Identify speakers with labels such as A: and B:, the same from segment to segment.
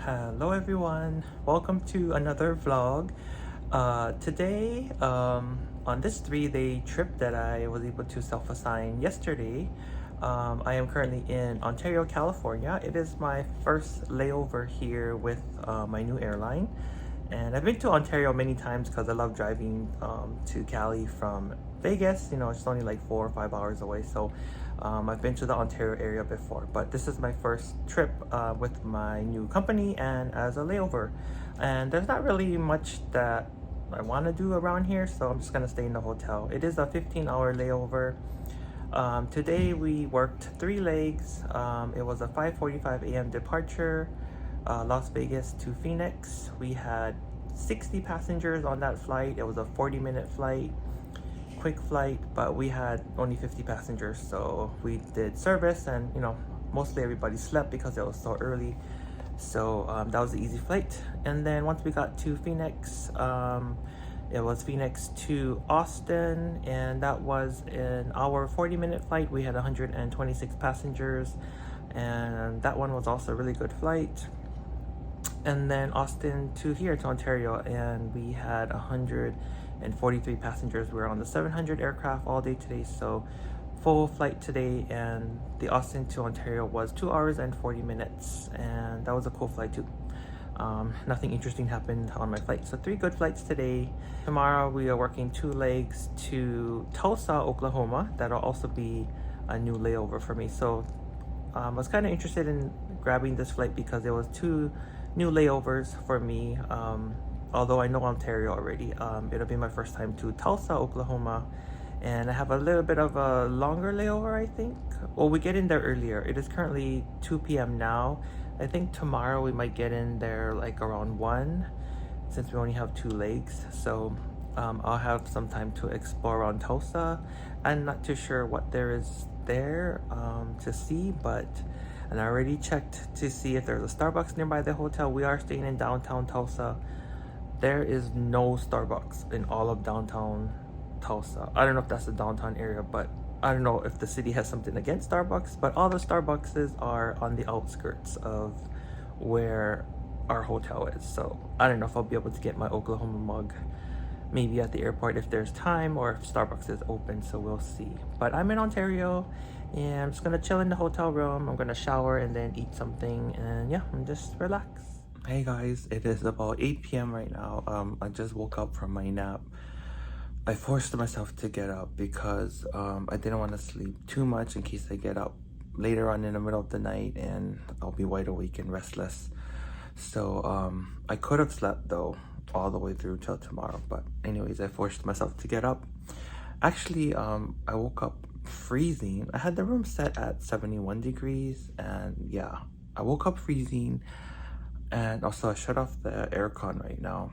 A: Hello everyone, welcome to another vlog. Today, on this 3-day trip that I was able to self-assign yesterday, I am currently in Ontario, California. It is my first layover here with my new airline. And I've been to Ontario many times because I love driving to Cali from Vegas. You know, it's only like 4 or 5 hours away. So I've been to the Ontario area before, but this is my first trip with my new company and as a layover. And there's not really much that I want to do around here, so I'm just going to stay in the hotel. It is a 15-hour layover. Today we worked 3 legs. It was a 5:45 a.m. departure. Las Vegas to Phoenix. We had 60 passengers on that flight. It was a 40-minute flight, quick flight, but we had only 50 passengers, so we did service, and you know, mostly everybody slept because it was so early. So that was an easy flight. And then once we got to Phoenix, it was Phoenix to Austin, and that was an hour 40-minute flight. We had 126 passengers, and that one was also a really good flight. And then Austin to here to Ontario, and we had 143 passengers. We were on the 700 aircraft all day today, so full flight today. And the Austin to Ontario was 2 hours and 40 minutes, and that was a cool flight too. Nothing interesting happened on my flight, so 3 good flights today. Tomorrow we are working 2 legs to Tulsa, Oklahoma. That'll also be a new layover for me. So I was kind of interested in grabbing this flight because it was 2 new layovers for me. Although I know Ontario already, it'll be my first time to Tulsa, Oklahoma, and I have a little bit of a longer layover, I think. Well, we get in there earlier. It is currently 2 p.m. now. I think tomorrow we might get in there like around 1, since we only have 2 legs. So I'll have some time to explore around Tulsa. I'm not too sure what there is there to see, and I already checked to see if there's a Starbucks nearby the hotel. We are staying in downtown Tulsa. There is no Starbucks in all of downtown Tulsa. I don't know if that's the downtown area, but I don't know if the city has something against Starbucks, but all the Starbucks are on the outskirts of where our hotel is. So I don't know if I'll be able to get my Oklahoma mug maybe at the airport if there's time, or if Starbucks is open, so we'll see. But I'm in Ontario, and I'm just gonna chill in the hotel room. I'm gonna shower and then eat something, and yeah, and just relax. Hey guys, it is about 8 p.m. right now. I just woke up from my nap. I forced myself to get up because I didn't want to sleep too much in case I get up later on in the middle of the night and I'll be wide awake and restless. So I could have slept though all the way through till tomorrow, but anyways, I forced myself to get up. Actually, I woke up freezing. I had the room set at 71 degrees, and yeah, I woke up freezing. And also I shut off the aircon right now,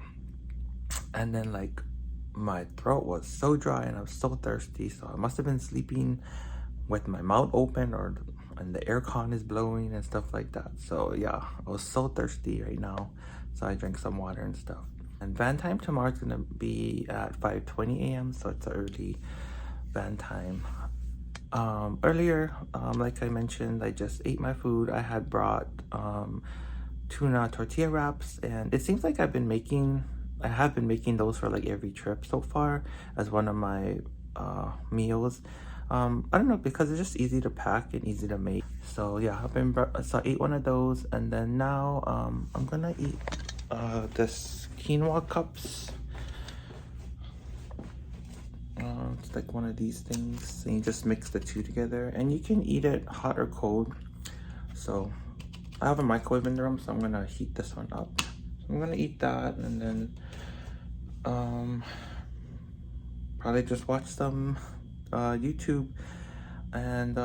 A: and then like my throat was so dry and I was so thirsty, so I must have been sleeping with my mouth open, and the aircon is blowing and stuff like that. So yeah, I was so thirsty right now, so I drank some water and stuff. And van time tomorrow is gonna be at 5:20 a.m. so it's early van time. Earlier, like I mentioned, I just ate my food. I had brought tuna tortilla wraps, and it seems like I have been making those for like every trip so far as one of my meals. I don't know, because it's just easy to pack and easy to make. So yeah, I ate one of those, and then now I'm gonna eat this quinoa cups. It's like one of these things, and you just mix the 2 together, and you can eat it hot or cold. So I have a microwave in the room, so I'm gonna heat this one up. So I'm gonna eat that, and then probably just watch some YouTube, and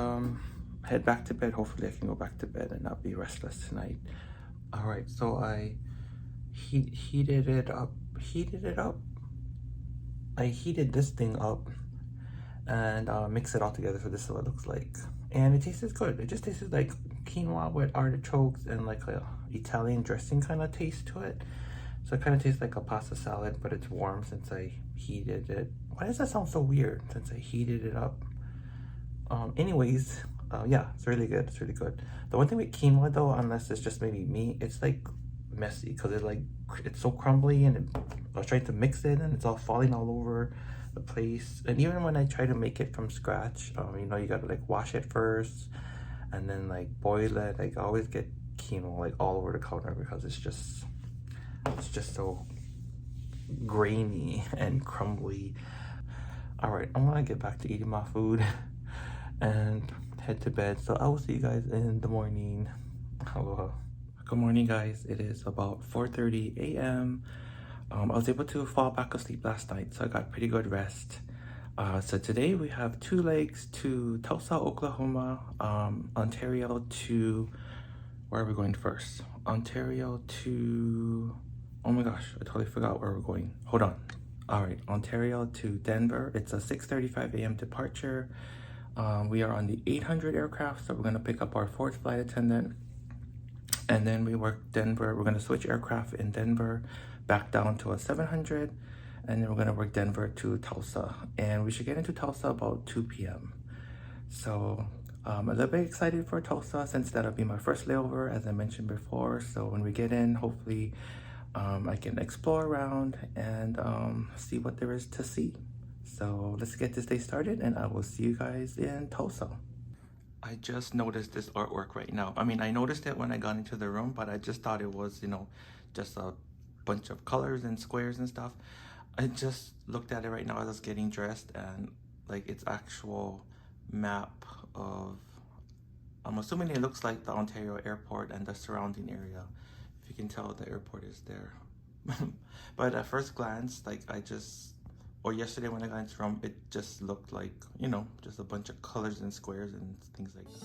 A: head back to bed. Hopefully I can go back to bed and not be restless tonight. All right, so I heated it up. I heated this thing up and mixed it all together, so this is what it looks like. And it tastes good. It just tastes like quinoa with artichokes and like a Italian dressing kind of taste to it. So it kind of tastes like a pasta salad, but it's warm since I heated it. Why does that sound so weird? Since I heated it up. Yeah, it's really good. It's really good. The one thing with quinoa though, unless it's just maybe me, it's like messy because it's so crumbly, and I was trying to mix it and it's all falling all over the place. And even when I try to make it from scratch, you know, you gotta like wash it first and then like boil it. Like I always get quinoa like all over the counter because it's just so grainy and crumbly. All right, I'm gonna get back to eating my food and head to bed. So I will see you guys in the morning. Aloha. Good morning, guys. It is about 4:30 a.m. I was able to fall back asleep last night, so I got pretty good rest. So today we have 2 legs to Tulsa, Oklahoma, Ontario to, where are we going first? Ontario to, oh my gosh, I totally forgot where we're going. Hold on. All right, Ontario to Denver. It's a 6:35 a.m. departure. We are on the 800 aircraft, so we're gonna pick up our 4th flight attendant. And then we work Denver. We're gonna switch aircraft in Denver back down to a 700. And then we're gonna work Denver to Tulsa. And we should get into Tulsa about 2 p.m. So a little bit excited for Tulsa since that'll be my first layover, as I mentioned before. So when we get in, hopefully I can explore around and see what there is to see. So let's get this day started, and I will see you guys in Tulsa. I just noticed this artwork right now. I mean, I noticed it when I got into the room, but I just thought it was, you know, just a bunch of colors and squares and stuff. I just looked at it right now as I was getting dressed, and like it's actual map of, I'm assuming it looks like the Ontario airport and the surrounding area. If you can tell, the airport is there. But at first glance, like or yesterday when I got into the room, it just looked like, you know, just a bunch of colors and squares and things like that.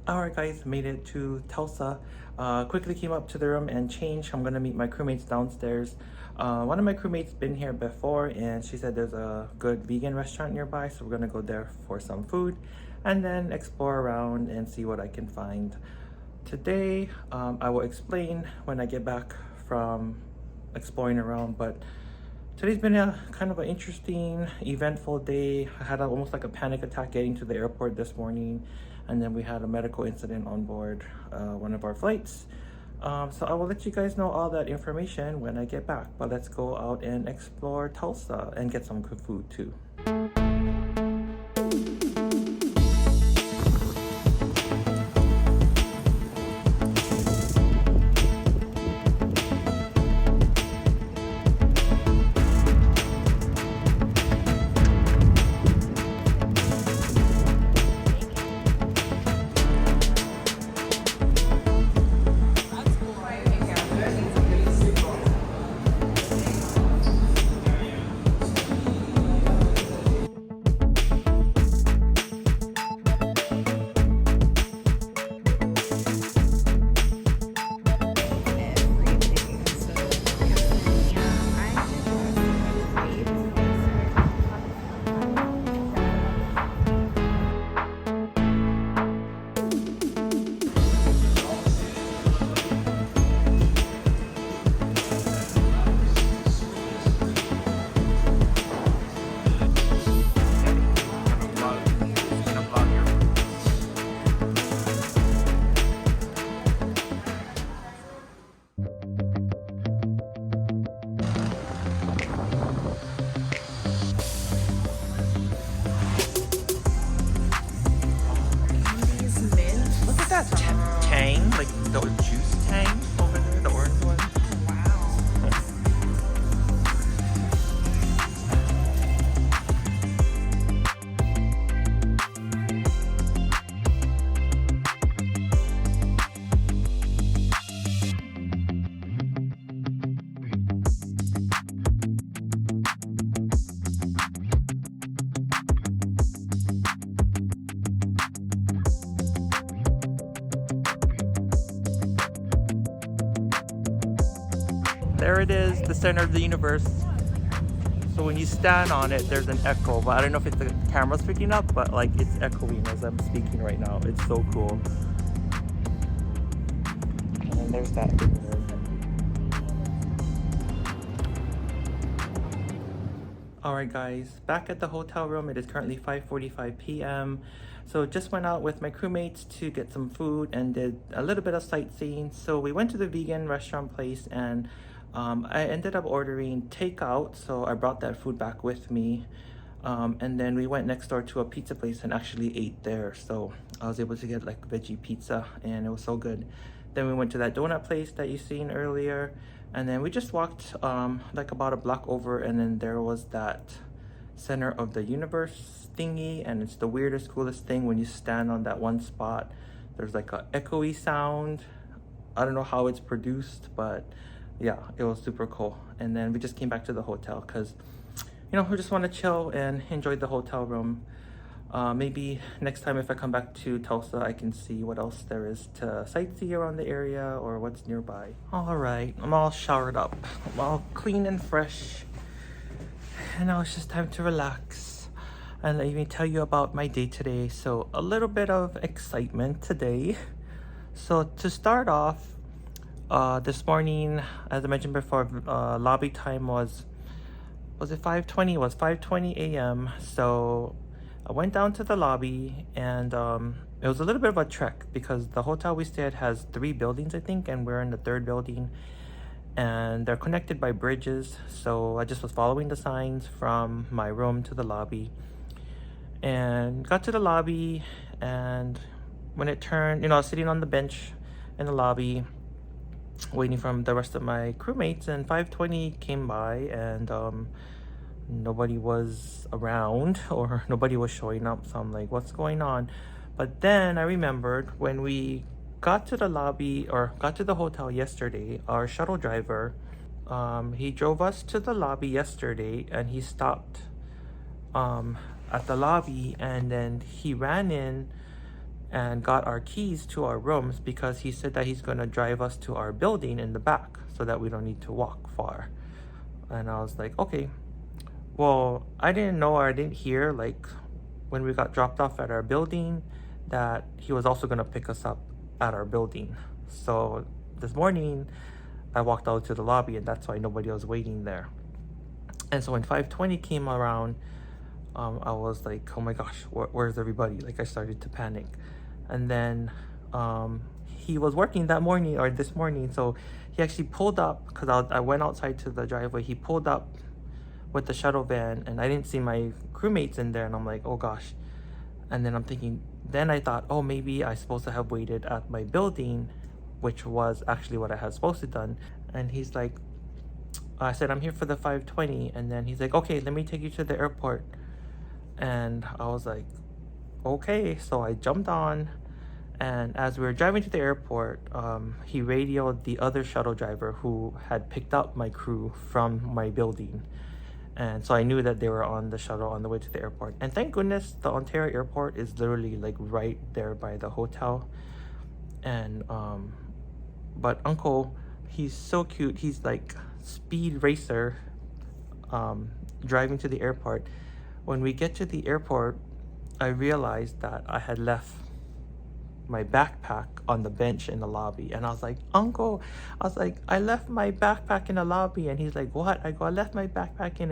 A: Alright guys, made it to Tulsa. Quickly came up to the room and changed. I'm gonna meet my crewmates downstairs. One of my crewmates been here before, and she said there's a good vegan restaurant nearby, so we're gonna go there for some food and then explore around and see what I can find. Today, I will explain when I get back from exploring around, but today's been a kind of an interesting, eventful day. I had almost like a panic attack getting to the airport this morning, and then we had a medical incident on board one of our flights. So I will let you guys know all that information when I get back, but let's go out and explore Tulsa and get some good food too. there it is, the center of the universe. So when you stand on it, there's an echo, but I don't know if the camera's picking up, but like it's echoing as I'm speaking right now. It's so cool. And then there's that thing there. Alright guys, back at the hotel room. It is currently 5:45 p.m. So just went out with my crewmates to get some food and did a little bit of sightseeing. So we went to the vegan restaurant place and I ended up ordering takeout, so I brought that food back with me. And then we went next door to a pizza place and actually ate there. So I was able to get like veggie pizza and it was so good. Then we went to that donut place that you seen earlier. And then we just walked like about a block over, and then there was that center of the universe thingy, and it's the weirdest, coolest thing. When you stand on that one spot, there's like a echoey sound. I don't know how it's produced, but yeah, it was super cool. And then we just came back to the hotel because, you know, we just want to chill and enjoy the hotel room. Maybe next time if I come back to Tulsa, I can see what else there is to sightsee around the area or what's nearby. All right, I'm all showered up. I'm all clean and fresh. And now it's just time to relax. And let me tell you about my day today. So a little bit of excitement today. So to start off, this morning, as I mentioned before, lobby time was it 5:20? It was 5:20 a.m. So I went down to the lobby, and it was a little bit of a trek because the hotel we stayed at has 3 buildings, I think, and we're in the 3rd building, and they're connected by bridges. So I just was following the signs from my room to the lobby and got to the lobby. And when it turned, you know, I was sitting on the bench in the lobby waiting for the rest of my crewmates, and 5:20 came by, and nobody was around or nobody was showing up. So I'm like, what's going on? But then I remembered when we got to the lobby or got to the hotel yesterday, our shuttle driver, he drove us to the lobby yesterday, and he stopped at the lobby, and then he ran in and got our keys to our rooms because he said that he's going to drive us to our building in the back so that we don't need to walk far. And I was like, okay. Well, I didn't know, or I didn't hear, like, when we got dropped off at our building, that he was also going to pick us up at our building. So this morning, I walked out to the lobby, and that's why nobody was waiting there. And so when 5:20 came around, I was like, oh my gosh, where's everybody? Like, I started to panic. And then he was working that morning, or this morning, so he actually pulled up, because I went outside to the driveway. He pulled up with the shuttle van, and I didn't see my crewmates in there, and I'm like, oh gosh. And then I'm thinking, then I thought, oh, maybe I supposed to have waited at my building, which was actually what I had supposed to done. And he's like, I said, I'm here for the 5:20, and then he's like, okay, let me take you to the airport. And I was like, okay. So I jumped on, and as we were driving to the airport, he radioed the other shuttle driver who had picked up my crew from my building. And so I knew that they were on the shuttle on the way to the airport. And thank goodness the Ontario airport is literally like right there by the hotel. And but Uncle, he's so cute. He's like speed racer, driving to the airport. When we get to the airport, I realized that I had left my backpack on the bench in the lobby. And I was like, Uncle, I was like, I left my backpack in the lobby. And he's like, what? I go, I left my backpack in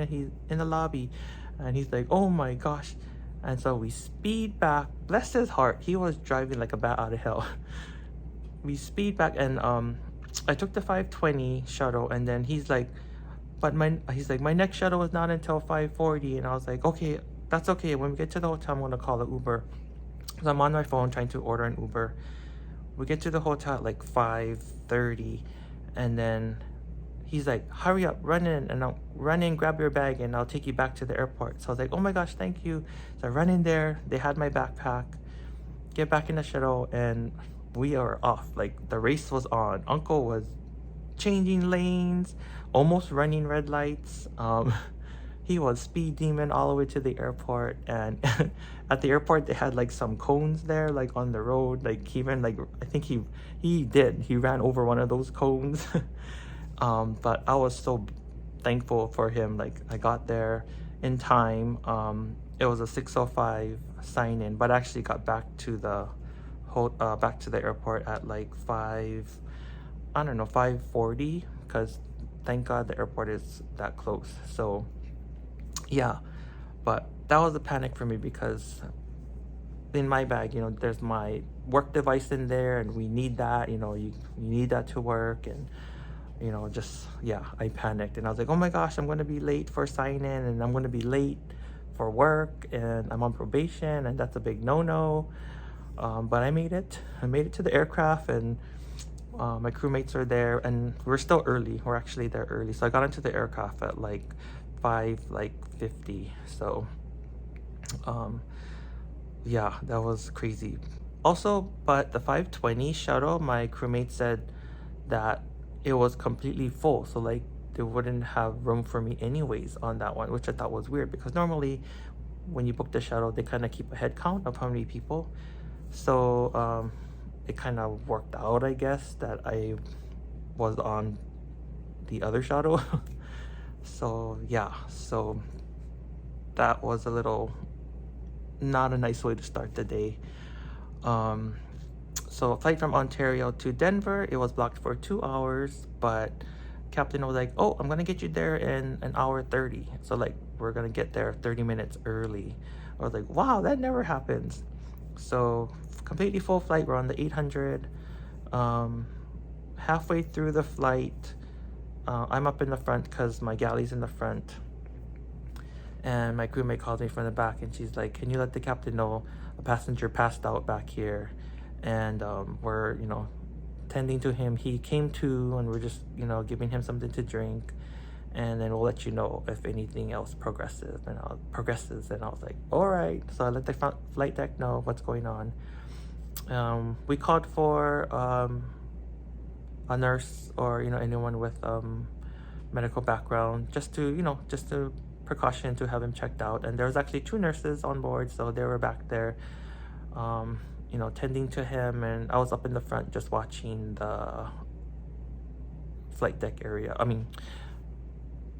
A: the lobby. And he's like, oh my gosh. And so we speed back. Bless his heart, he was driving like a bat out of hell. We speed back, and I took the 5:20 shuttle, and then he's like, he's like, my next shuttle is not until 5:40. And I was like, okay, that's okay. When we get to the hotel, I'm gonna call an Uber. So I'm on my phone trying to order an Uber. We get to the hotel at like 5:30, and then he's like, hurry up, run in, and I'll run in, grab your bag, and I'll take you back to the airport. So I was like, oh my gosh, thank you. So I run in there, they had my backpack, get back in the shuttle, and we are off. Like, the race was on. Uncle was changing lanes, almost running red lights. He was speed demon all the way to the airport. And at the airport, they had like some cones there, like on the road. Like, he even, like, I think he ran over one of those cones. But I was so thankful for him. Like, I got there in time. It was a 6:05 sign in, but I actually got back to the back to the airport at like 5:40, because thank God the airport is that close. So yeah, but that was a panic for me because in my bag, there's my work device in there, and we need that. You need that to work, and just, yeah, I panicked, and I was like, oh my gosh, I'm going to be late for sign in, and I'm going to be late for work, and I'm on probation, and that's a big no-no. But I made it to the aircraft, and my crewmates are there, and we're still early. We're actually there early, so I got into the aircraft at like 5:50. So yeah, that was crazy. Also, but the 5:20 shuttle, my crewmate said that it was completely full, so like they wouldn't have room for me anyways on that one, which I thought was weird because normally when you book the shuttle, they kind of keep a head count of how many people. So it kind of worked out, I guess, that I was on the other shuttle. So yeah, so that was a little not a nice way to start the day. So flight from Ontario to Denver, it was blocked for 2 hours, but captain was like, oh, I'm gonna get you there in an hour 30. So like, we're gonna get there 30 minutes early. I was like, wow, that never happens. So completely full flight, we're on the 800. Halfway through the flight, I'm up in the front because my galley's in the front, and my crewmate calls me from the back, and she's like, can you let the captain know a passenger passed out back here, and we're tending to him. He came to, and we're just giving him something to drink, and then we'll let you know if anything else progresses. And I was like, all right. So I let the flight deck know what's going on. We called for a nurse or anyone with medical background, just to precaution to have him checked out. And there was actually 2 nurses on board, so they were back there tending to him, and I was up in the front just watching the flight deck area. I mean,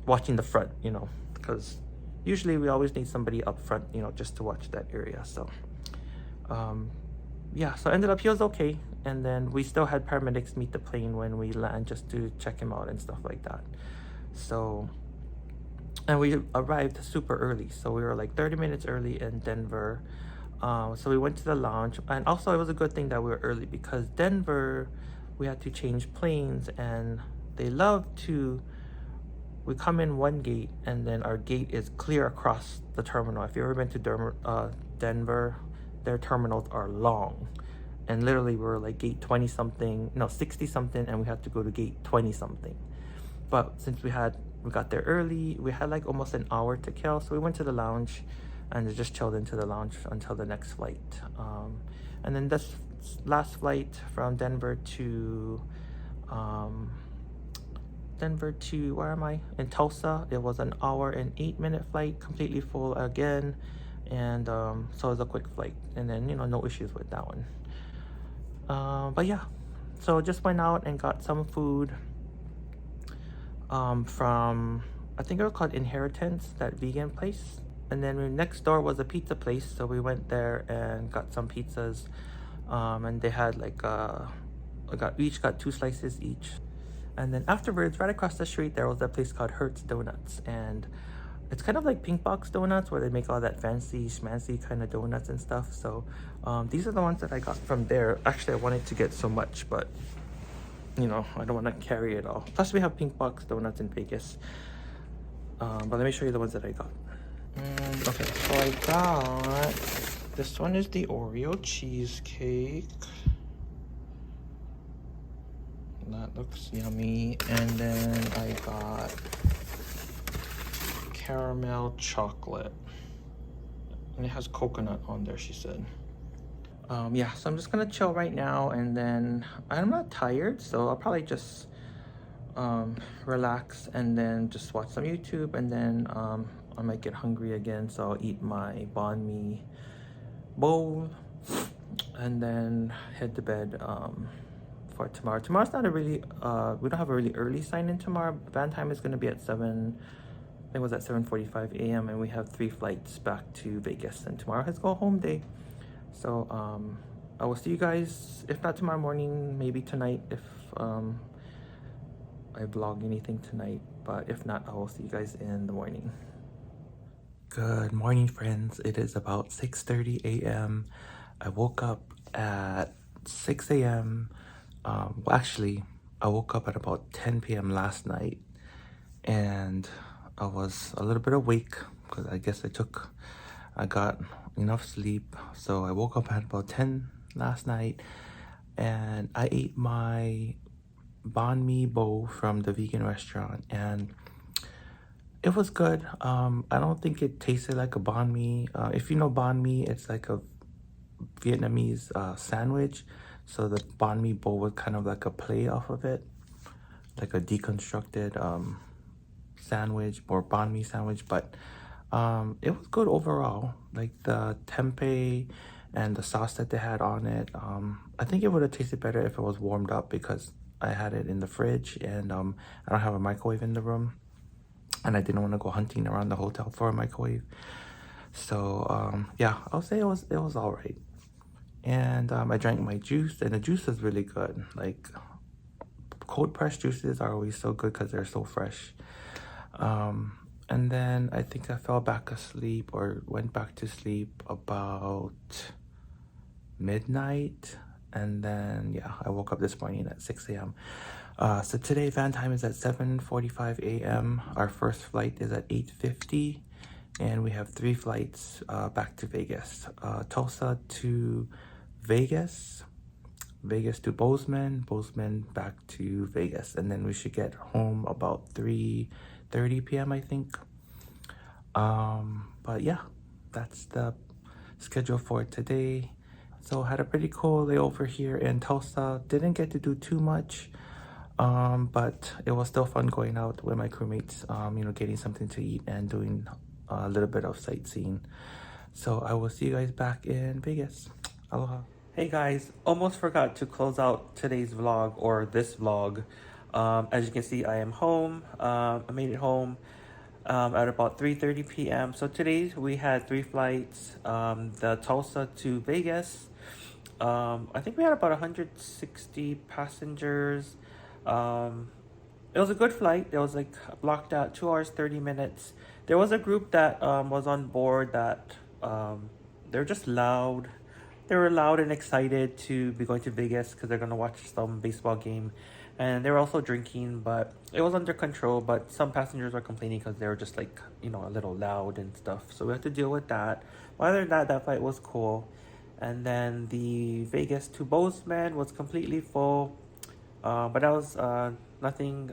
A: watching the front, because usually we always need somebody up front, just to watch that area. So yeah, so ended up he was okay, and then we still had paramedics meet the plane when we land just to check him out and stuff like that. So, and we arrived super early, so we were like 30 minutes early in Denver. So we went to the lounge, and also it was a good thing that we were early because Denver, we had to change planes, and they love to, we come in one gate, and then our gate is clear across the terminal. If you've ever been to Denver, their terminals are long, and literally we were like gate 20 something, no, 60 something, and we had to go to gate 20 something. But since we got there early, we had like almost an hour to kill, so we went to the lounge and just chilled into the lounge until the next flight. And then this last flight from Denver to where am I? In Tulsa. It was an hour and 8-minute flight, completely full again, and so it was a quick flight, and then no issues with that one. But yeah, so just went out and got some food from, I think it was called Inheritance, that vegan place. And then next door was a pizza place, so we went there and got some pizzas. And they had like each got 2 slices each. And then afterwards, right across the street, there was a place called Hertz Donuts, and it's kind of like Pink Box Donuts, where they make all that fancy schmancy kind of donuts and stuff. So these are the ones that I got from there. Actually, I wanted to get so much, but I don't want to carry it all. Plus, we have Pink Box Donuts in Vegas. But let me show you the ones that I got. Okay, so I got, this one is the Oreo cheesecake. That looks yummy. And then I got caramel chocolate, and it has coconut on there, she said. Yeah, so I'm just gonna chill right now, and then I'm not tired, so I'll probably just relax and then just watch some YouTube, and then I might get hungry again, so I'll eat my banh mi bowl and then head to bed for tomorrow. Tomorrow's not a really we don't have a really early sign in tomorrow. Van time is gonna be at 7. I think it was at 7:45 a.m. and we have 3 flights back to Vegas. And tomorrow is go home day. So I will see you guys, if not tomorrow morning, maybe tonight if I vlog anything tonight. But if not, I will see you guys in the morning. Good morning, friends. It is about 6:30 a.m. I woke up at 6 a.m. Well, actually, I woke up at about 10 p.m. last night, and I was a little bit awake because I guess I got enough sleep. So I woke up at about 10 last night, and I ate my banh mi bowl from the vegan restaurant, and it was good. I don't think it tasted like a banh mi. If you know banh mi, it's like a Vietnamese sandwich. So the banh mi bowl was kind of like a play off of it, like a deconstructed sandwich or banh mi sandwich. But it was good overall. Like the tempeh and the sauce that they had on it. I think it would have tasted better if it was warmed up because I had it in the fridge, and I don't have a microwave in the room. And I didn't want to go hunting around the hotel for a microwave. So yeah, I'll say it was all right. And I drank my juice, and the juice is really good. Like cold pressed juices are always so good because they're so fresh. And then I think I fell back asleep or went back to sleep about midnight. And then yeah, I woke up this morning at 6 a.m. So today van time is at 7:45 a.m. Our first flight is at 8:50, and we have 3 flights back to Vegas. Tulsa to Vegas, Vegas to Bozeman, Bozeman back to Vegas, and then we should get home about 3:30 p.m. I think. But yeah, that's the schedule for today. So had a pretty cool layover here in Tulsa. Didn't get to do too much. But it was still fun going out with my crewmates, getting something to eat and doing a little bit of sightseeing. So I will see you guys back in Vegas. Aloha. Hey guys, almost forgot to close out today's vlog or this vlog. As you can see, I am home. I made it home at about 3:30 p.m. So today we had 3 flights. The Tulsa to Vegas. I think we had about 160 passengers. It was a good flight. It was like blocked out 2 hours 30 minutes. There was a group that was on board that they're just loud. They were loud and excited to be going to Vegas because they're gonna watch some baseball game, and they were also drinking. But it was under control. But some passengers were complaining because they were just like a little loud and stuff. So we had to deal with that. But other than that, that flight was cool. And then the Vegas to Bozeman was completely full. But that was nothing,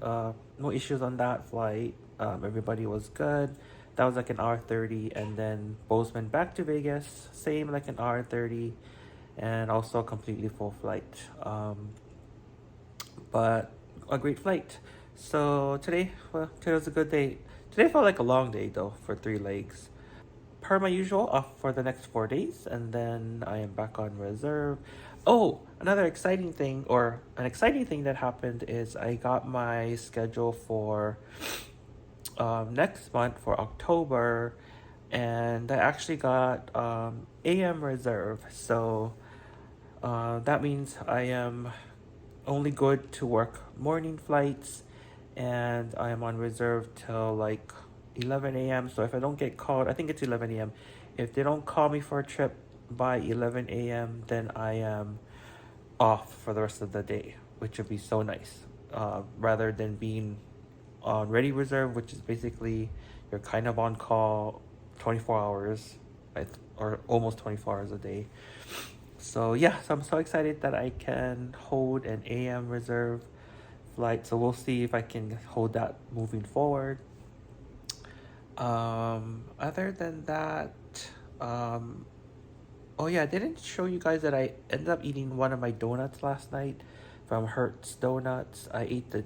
A: no issues on that flight. Everybody was good. That was like an hour 30. And then Bozeman back to Vegas, same like an hour 30. And also a completely full flight. But a great flight. So today was a good day. Today felt like a long day though for 3 legs. Per my usual, off for the next 4 days, and then I am back on reserve. Oh, another exciting thing, or an exciting thing that happened is I got my schedule for next month for October, and I actually got AM reserve. So that means I am only good to work morning flights, and I am on reserve till like 11 a.m. So if I don't get called, I think it's 11 a.m. If they don't call me for a trip by 11 a.m., then I am off for the rest of the day, which would be so nice. Rather than being on ready reserve, which is basically you're kind of on call 24 hours or almost 24 hours a day. So yeah, so I'm so excited that I can hold an AM reserve flight. So we'll see if I can hold that moving forward. Other than that, oh yeah, I didn't show you guys that I ended up eating one of my donuts last night from Hertz Donuts. I ate the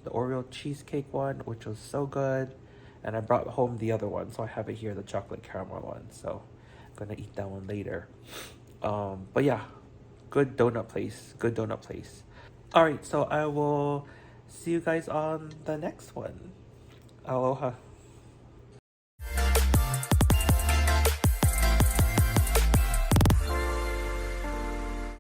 A: Oreo cheesecake one, which was so good, and I brought home the other one, so I have it here, the chocolate caramel one. So I'm gonna eat that one later. But yeah, good donut place. Good donut place. All right, so I will see you guys on the next one. Aloha.